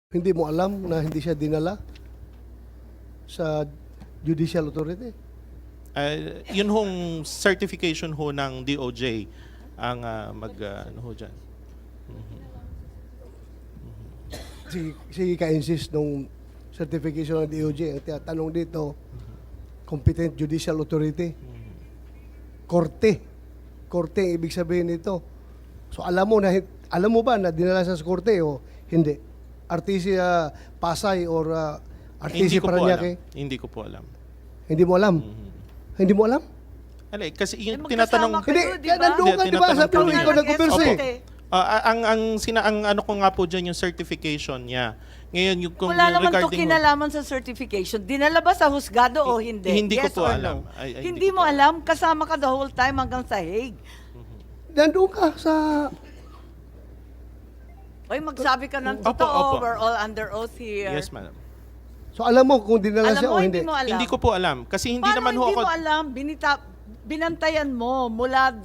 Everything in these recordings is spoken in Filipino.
Hindi mo alam na hindi siya dinala sa judicial authority? Yun hong certification ho ng DOJ ang ano ho dyan. Sige ka-insist nung certification ng DOJ. Ang tinatanong dito, competent judicial authority. Korte. Korte ang ibig sabihin nito. So alam mo ba na dinala sa korte o hindi? RTC Pasay or RTC Paranaque? Hindi ko po alam. Hindi mo alam? Hindi mo alam? Alay, kasi yung magkasama tinatanong... kayo, Hindi, di ba? nandun ka, di ba? Sabi mo, ikaw nag-converse eh. ang ano ko nga po dyan yung certification niya. Ngayon yung kung Wala naman to regarding kinalaman sa certification. Dinala ba sa husgado o hindi? Hindi ko Yes po or alam. no? Hindi Hindi ko po mo alam? Kasama ka the whole time hanggang sa Hague. Nandun ka sa... Oy, magsabi ka ng Opo, totoo. opo. We're all under oath here. Yes, madam. So alam mo kung dinala Alam siya mo, o hindi hindi? mo alam. Hindi ko po alam kasi hindi Paano naman ho hindi ako mo alam? Binantayan mo mula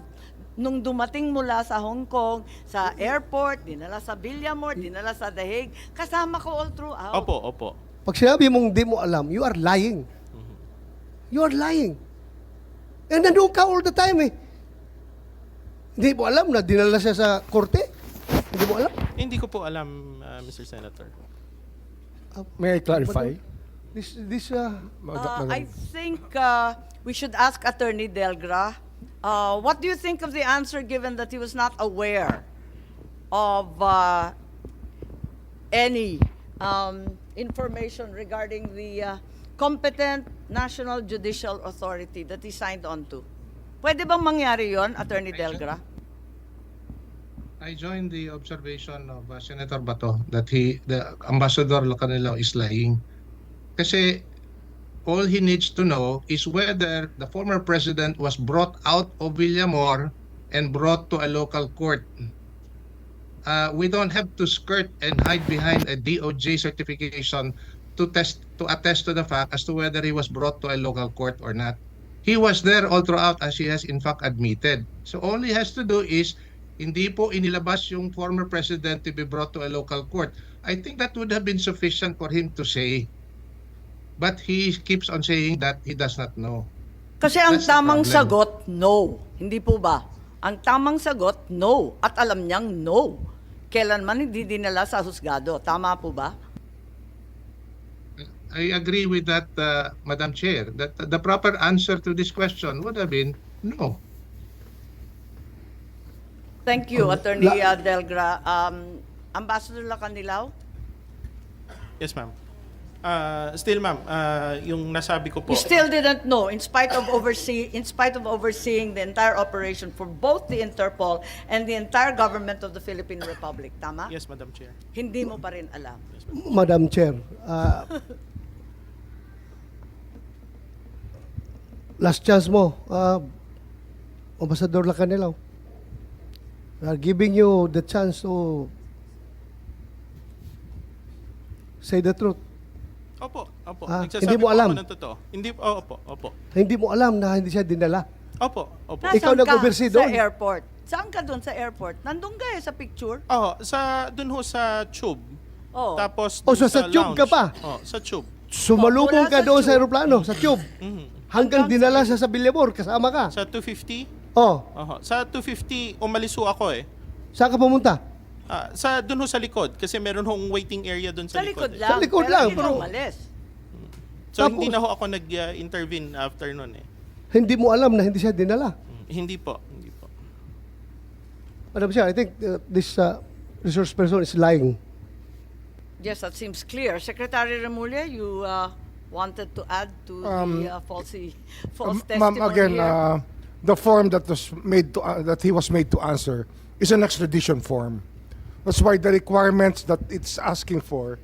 nung dumating mula sa Hong Kong, sa airport, dinala sa Villamor, dinala sa The Hague. Kasama ko all throughout. Opo. Pag sinabi mong di mo alam, you are lying. You are lying. And nandun ka all the time eh. Hindi mo alam na dinala siya sa korte? Hindi mo alam? Hindi ko po alam, Mr. Senator. May I clarify? I think we should ask Attorney Delgra. What do you think of the answer given that he was not aware of any information regarding the competent National Judicial Authority that he signed on to? Pwede bang mangyari yon, Attorney Delgra? I joined the observation of Senator Bato that the Ambassador Lacanilao is lying. Kasi all he needs to know is whether the former president was brought out of Villamor and brought to a local court. We don't have to skirt and hide behind a DOJ certification to attest to the fact as to whether he was brought to a local court or not. He was there all throughout, as he has in fact admitted. So all he has to do is hindi po inilabas yung former president to be brought to a local court. I think that would have been sufficient for him to say. But he keeps on saying that he does not know. Kasi ang That's the tamang problem. sagot, no. Hindi po ba? Ang tamang sagot, no. At alam niyang no. Kailanman hindi dinala sa husgado. Tama po ba? I agree with that, Madam Chair, that the proper answer to this question would have been no. Thank you, Attorney Delgra. Ambassador Lacanilao? Yes, ma'am. Still, ma'am, yung nasabi ko po. You still didn't know, in spite of overseeing the entire operation for both the Interpol and the entire government of the Philippine Republic. Tama? Yes, Madam Chair. Hindi mo pa rin alam. Madam Chair, last chance mo, Ambassador Lacanilao. We are giving you the chance to say the truth. Opo. Hindi Nagsasabi mo po alam? ako ng totoo. Hindi, opo. Hindi mo alam na hindi siya dinala. Opo. Nasaan Ikaw nag-oversee ka doon? sa airport? Saan ka doon sa airport? Nandun ka sa picture? Dun ho sa tube. Oh. Tapos Oh, dun so sa tube ka lounge. pa? Sa tube. Sumalubong Wala ka sa doon sa tube. aeroplano, sa tube. Hanggang dinala siya sa Villamor, kasama ka. Sa 250? Oh, Sa 250, umalis ho ako eh. saan ka pumunta? Dun ho sa likod. Kasi meron hong waiting area dun Sa sa likod likod. lang. Sa likod pero lang, hindi pero- umalis. So Tapos- hindi na ho ako nag-intervene after nun eh. Hindi mo alam na hindi siya dinala. Hindi po. Madam Chair, I think this resource person is lying. Yes, that seems clear. Secretary Remulla, you wanted to add to the false Ma'am, testimony again, here. the form that was made to that he was made to answer is an extradition form. That's why the requirements that it's asking for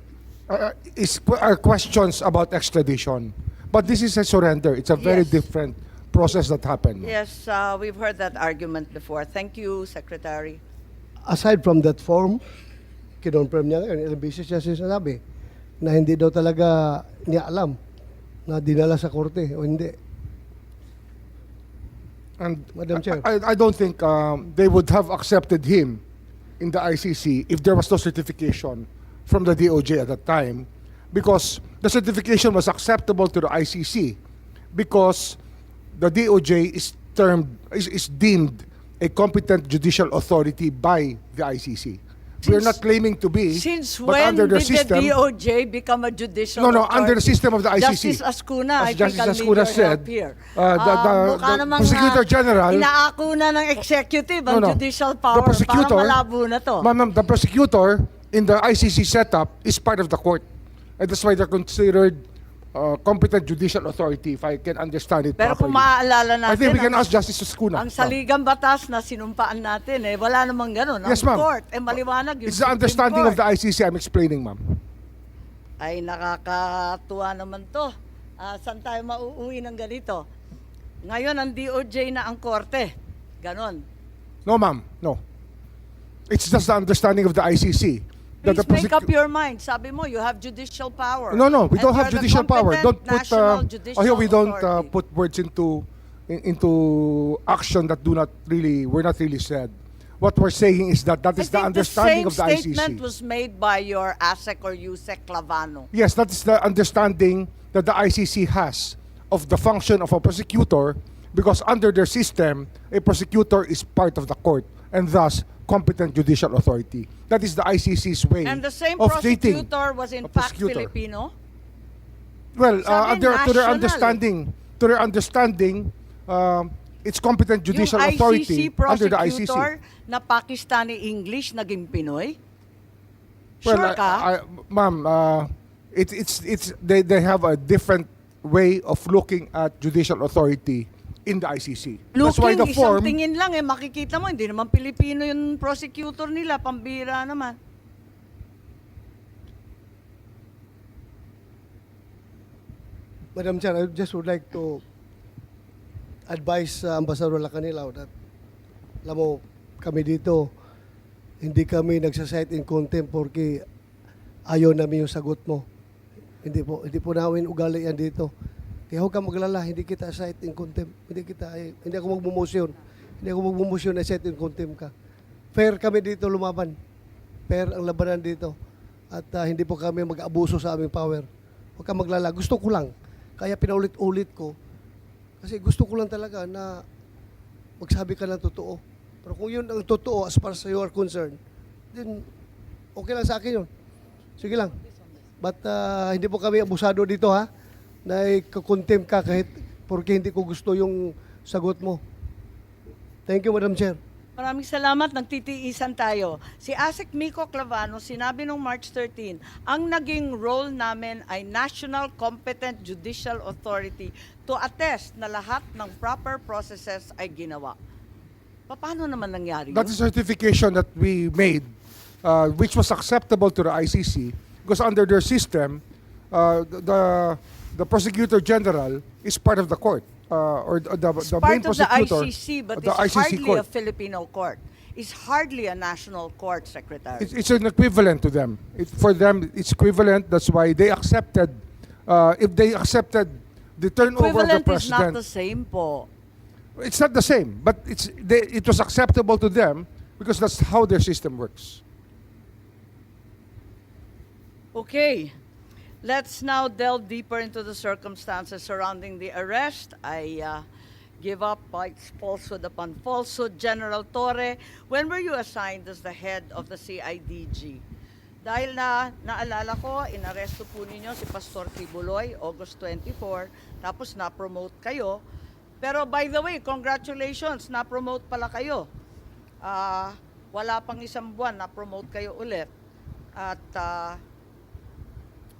are questions about extradition. But this is a surrender. It's a very Yes. different process that happened. Yes, we've heard that argument before. Thank you, Secretary. Aside from that form, kinonfirm niya ngayon, ilang beses niya sinasabi na hindi daw talaga niya alam na dinala sa korte o hindi. And Madam Chair. I don't think they would have accepted him in the ICC if there was no certification from the DOJ at that time, because the certification was acceptable to the ICC because the DOJ is deemed a competent judicial authority by the ICC. We are not claiming to be, Since but when under the did system, the DOJ become a judicial no, authority? under the system of the ICC. Justice Ascuna, I As think Justice I'll need Ascuna your said, help here. the Mukha namang, Prosecutor General, inaako na ng executive ang judicial power. The prosecutor, Parang malabo na to. Ma'am, the prosecutor in the ICC setup is part of the court. And that's why they're considered competent judicial authority, if I can understand it Pero kung properly. maaalala natin, I think we can ang- ask Justice Ascuna. Ang saligang batas na sinumpaan natin, wala namang ganun. Yes, Ang ma'am. court, maliwanag yung It's the Supreme understanding of Court. the ICC I'm explaining, ma'am. Ay, nakakatuwa naman to. Saan tayo mauuwi ng ganito? Ngayon, ang DOJ na ang korte. Ganon. No, ma'am. No. It's just the understanding of the ICC. that the Please make up prosecu- your mind. Sabi mo, you have judicial power. No, we And don't have you're the judicial power. competent Don't put national judicial here we don't authority. put words into action that were not really said. What we're saying is that I is the think understanding of the same statement ICC. was made by your ASEC or USEC Clavano. Yes, that is the understanding that the ICC has of the function of a prosecutor, because under their system, a prosecutor is part of the court and thus competent judicial authority. That is the ICC's way And the same of treating prosecutor was in a fact prosecutor. Filipino. Well, Sabi, to their national understanding, it's competent judicial Yung authority ICC under the prosecutor ICC. na Pakistani English naging Pinoy? Well, Sure ka? ma'am, they have a different way of looking at judicial authority in the ICC. That's why the Looking, form. isang tingin lang makikita mo, hindi naman Pilipino yung prosecutor nila, pambira naman. Madam Chair, I just would like to advise Ambassador Lacanilao that, alam mo, kami dito, hindi kami nagsasite in contempt porque ayaw namin yung sagot mo. Hindi po namin ugali yan dito. Kaya huwag kang maglala, hindi kita cite in contempt. Hindi ako magmumosyon. Hindi ako magmumosyon na cite in contempt ka. Fair kami dito lumaban. Fair ang labanan dito. At hindi po kami mag-abuso sa aming power. Huwag kang maglala. Gusto ko lang. Kaya pinaulit-ulit ko. Kasi gusto ko lang talaga na magsabi ka ng totoo. Pero kung yun ang totoo as far as you are concerned, then okay lang sa akin yun. Sige lang. But hindi po kami abusado dito ha, na ikakontempt ka kahit porque hindi ko gusto yung sagot mo. Thank you, Madam Chair. Maraming salamat, nagtitiisan tayo. Si ASEC Miko Clavano, sinabi nung March 13, ang naging role namin ay National Competent Judicial Authority to attest na lahat ng proper processes ay ginawa. Paano naman nangyari That yun? is certification that we made, which was acceptable to the ICC, because under their system, the prosecutor general is part of the court, or the It's main part of the prosecutor. ICC, but the it's ICC hardly court. a Filipino court. It's hardly a national court, Secretary. It's an equivalent to them. For them, it's equivalent. That's why they accepted. If they accepted the turnover of the Equivalent is not president, the same po. it's not the same. But it was acceptable to them because that's how their system works. Okay. Let's now delve deeper into the circumstances surrounding the arrest. I give up it's falsehood upon falsehood. General Torre, when were you assigned as the head of the CIDG? Dahil naalala ko, inaresto po ninyo si Pastor Kibuloy, August 24, tapos na-promote kayo. Pero by the way, congratulations, na-promote pala kayo. Wala pang isang buwan, na-promote kayo ulit. At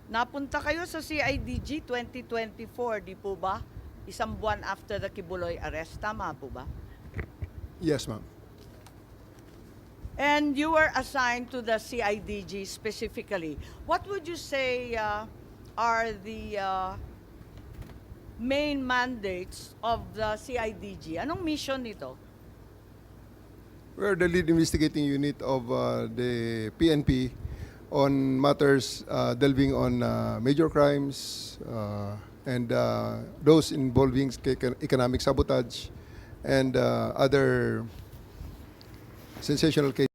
napunta kayo sa CIDG 2024, di po ba? Isang buwan after the Kibuloy arrest, tama po ba? Yes, ma'am. And you were assigned to the CIDG specifically. What would you say are the main mandates of the CIDG? Anong mission nito? We're the lead investigating unit of the PNP on matters delving on major crimes and those involving economic sabotage and other sensational cases.